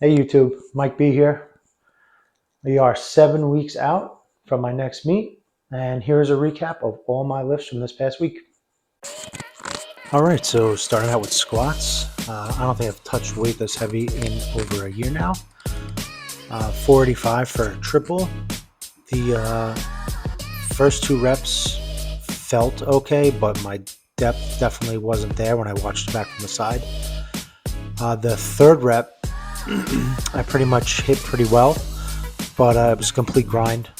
Hey YouTube, Mike B here. We are 7 weeks out from my next meet, and here's a recap of all my lifts from this past week. All right, so starting out with squats. I don't think I've touched weight this heavy in over a year now. 485 for a triple. The first 2 reps felt okay, but my depth definitely wasn't there when I watched it back from the side. The 3rd rep, I pretty much hit pretty well, but it was a complete grind.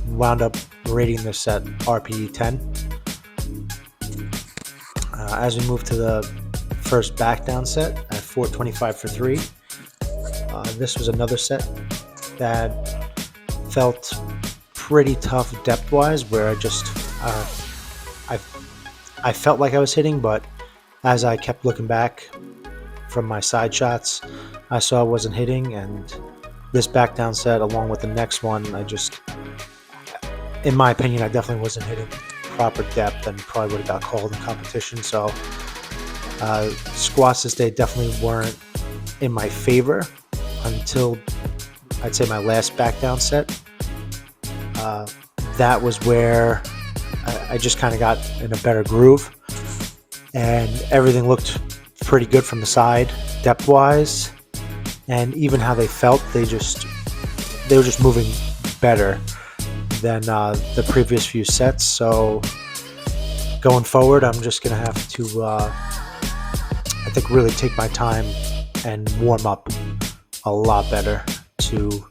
Wound up rating this at RPE 10. As we move to the first back down set at 425 for 3, this was another set that felt pretty tough depth-wise, where I felt like I was hitting, but as I kept looking back from my side shots, I saw I wasn't hitting, and this back down set along with the next one, in my opinion, I definitely wasn't hitting proper depth and probably would have got called in competition. So squats this day definitely weren't in my favor until I'd say my last back down set. That was where I just kind of got in a better groove, and everything looked pretty good from the side depth wise, and even how they felt, they were just moving better than the previous few sets. So going forward, I'm just gonna have to I think really take my time and warm up a lot better to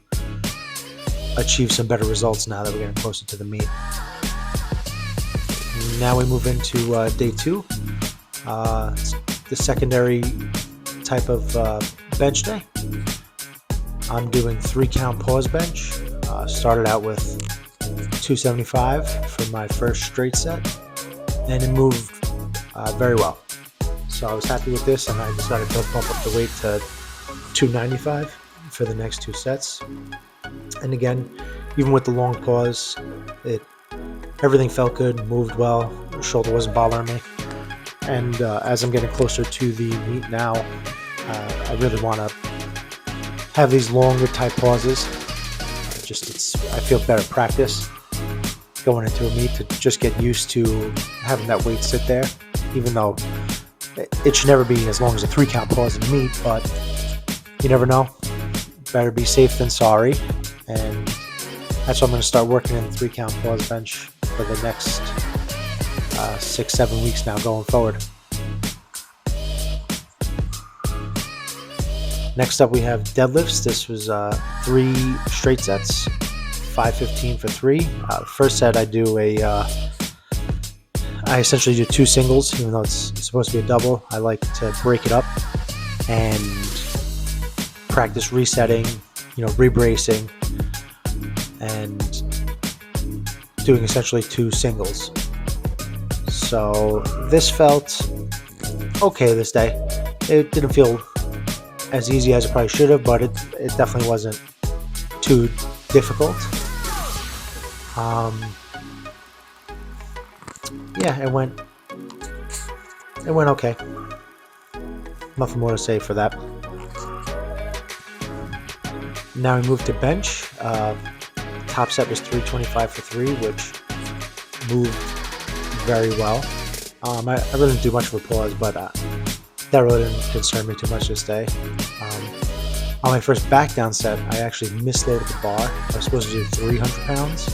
achieve some better results now that we're getting closer to the meet. Now we move into day 2, the secondary type of bench day. I'm doing 3 count pause bench. Started out with 275 for my first straight set, and it moved very well. So I was happy with this, and I decided to bump up the weight to 295 for the next 2 sets. And again, even with the long pause, everything felt good, moved well, the shoulder wasn't bothering me. And as I'm getting closer to the meet now, I really want to have these longer type pauses. I feel better practice going into a meet to just get used to having that weight sit there, even though it should never be as long as a 3 count pause in a meet, but you never know. Better be safe than sorry, and that's what I'm going to start working in the 3 count pause bench for the next 6-7 weeks now going forward. Next up we have deadlifts. This was 3 straight sets, 515 for 3. First set I essentially do 2 singles, even though it's supposed to be a double. I like to break it up and practice resetting, rebracing, and doing essentially 2 singles. So this felt okay this day. It didn't feel as easy as it probably should have, but it definitely wasn't too difficult. Yeah, it went okay. Nothing more to say for that. Now we move to bench. Top set was 325 for 3, which moved very well. I really didn't do much of a pause, but that really didn't concern me too much this day. On my first back down set, I actually misloaded the bar. I was supposed to do 300 pounds,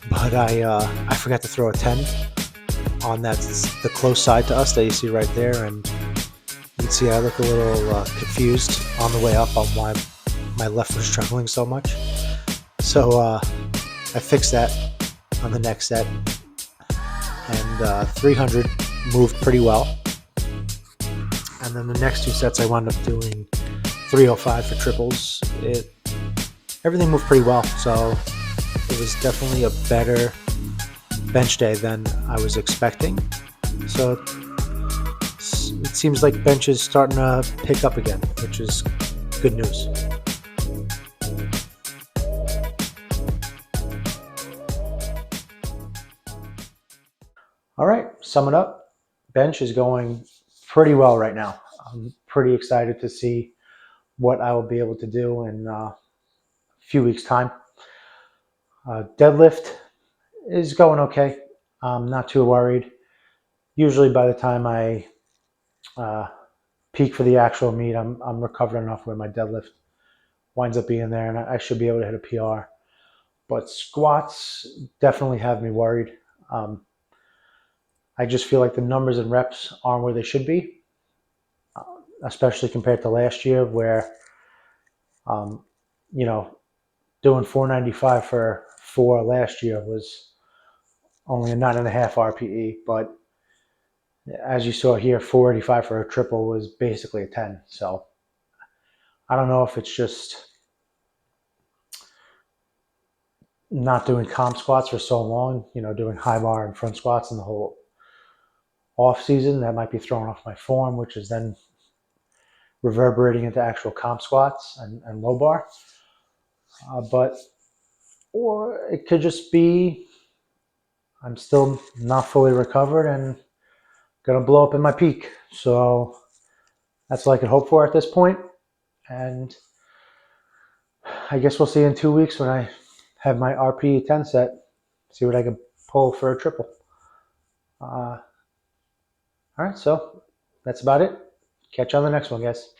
but I forgot to throw a 10 on the close side to us that you see right there, and you can see I look a little confused on the way up on why my left was struggling so much. So I fixed that on the next set, and 300 moved pretty well. And then the next 2 sets I wound up doing 305 for triples. Everything moved pretty well, so it was definitely a better bench day than I was expecting. So it seems like bench is starting to pick up again, which is good news. All right, sum it up. Bench is going pretty well right now. I'm pretty excited to see what I will be able to do in a few weeks' time. Deadlift is going okay. I'm not too worried. Usually by the time I uh, peak for the actual meet, I'm recovered enough where my deadlift winds up being there, and I should be able to hit a PR. But squats definitely have me worried. Um, I just feel like the numbers and reps aren't where they should be, especially compared to last year, where um, you know, doing 495 for four last year was only a 9.5 RPE, but as you saw here, 485 for a triple was basically a 10. So I don't know if it's just not doing comp squats for so long, doing high bar and front squats in the whole off season, that might be throwing off my form, which is then reverberating into actual comp squats and low bar. But or it could just be I'm still not fully recovered and gonna blow up in my peak. So that's all I can hope for at this point. And I guess we'll see in 2 weeks when I have my RP 10 set, see what I can pull for a triple. All right, so that's about it. Catch you on the next one, guys.